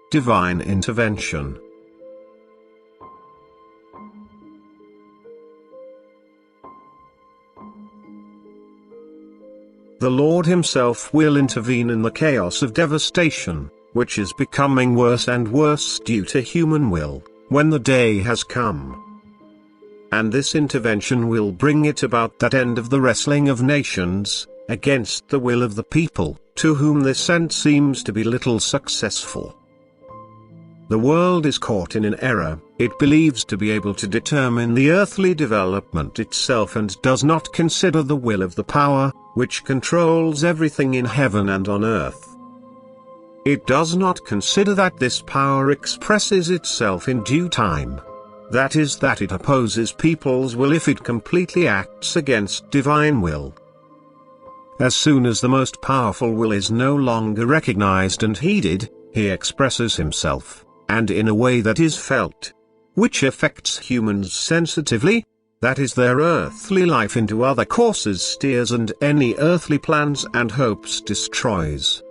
Divine intervention. The Lord Himself will intervene in the chaos of devastation, which is becoming worse and worse due to human will, when the day has come. And this intervention will bring it about that end of the wrestling of nations, against the will of the people, to whom this end seems to be little successful. The world is caught in an error. It believes to be able to determine the earthly development itself and does not consider the will of the power, which controls everything in heaven and on earth. It does not consider that this power expresses itself in due time. That is, that it opposes people's will if it completely acts against divine will. As soon as the most powerful will is no longer recognized and heeded, he expresses himself, and in a way that is felt, which affects humans sensitively, that is their earthly life into other courses steers and any earthly plans and hopes destroys.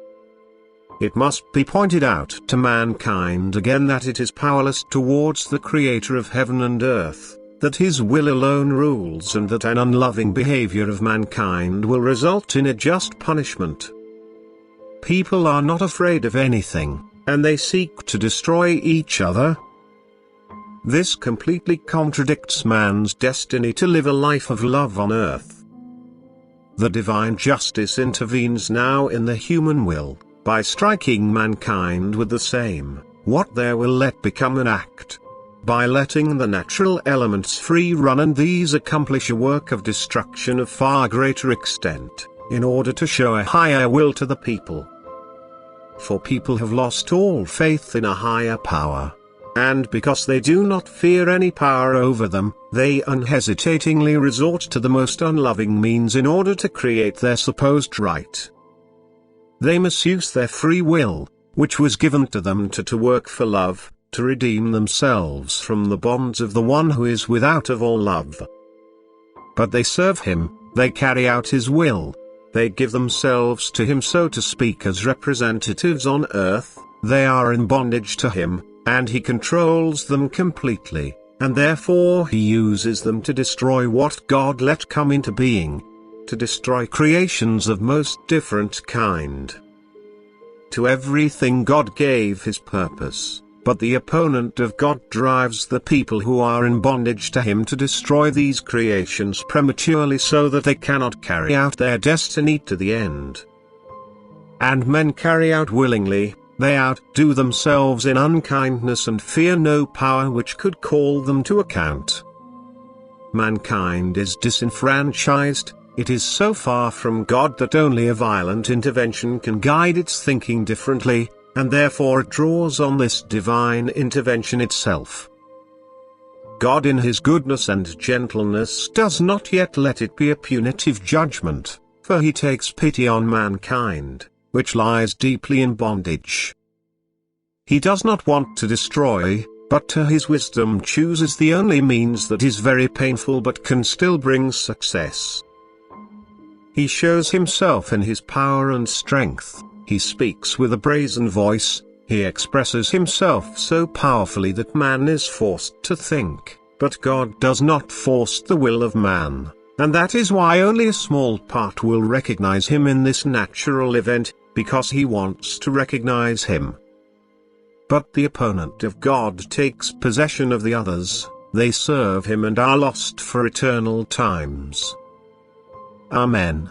It must be pointed out to mankind again that it is powerless towards the Creator of heaven and earth, that His will alone rules and that an unloving behavior of mankind will result in a just punishment. People are not afraid of anything, and they seek to destroy each other. This completely contradicts man's destiny to live a life of love on earth. The divine justice intervenes now in the human will, by striking mankind with the same, what there will let become an act. By letting the natural elements free run, and these accomplish a work of destruction of far greater extent, in order to show a higher will to the people. For people have lost all faith in a higher power. And because they do not fear any power over them, they unhesitatingly resort to the most unloving means in order to create their supposed right. They misuse their free will, which was given to them to work for love, to redeem themselves from the bonds of the one who is without of all love. But they serve Him, they carry out His will, they give themselves to Him, so to speak, as representatives on earth. They are in bondage to Him, and He controls them completely, and therefore He uses them to destroy what God let come into being, to destroy creations of most different kind. To everything God gave His purpose, but the opponent of God drives the people who are in bondage to him to destroy these creations prematurely so that they cannot carry out their destiny to the end. And men carry out willingly, they outdo themselves in unkindness and fear no power which could call them to account. Mankind is disenfranchised. It is so far from God that only a violent intervention can guide its thinking differently, and therefore it draws on this divine intervention itself. God in His goodness and gentleness does not yet let it be a punitive judgment, for He takes pity on mankind, which lies deeply in bondage. He does not want to destroy, but to His wisdom chooses the only means that is very painful but can still bring success. He shows Himself in His power and strength, He speaks with a brazen voice, He expresses Himself so powerfully that man is forced to think, but God does not force the will of man, and that is why only a small part will recognize Him in this natural event, because He wants to recognize Him. But the opponent of God takes possession of the others, they serve Him and are lost for eternal times. Amen.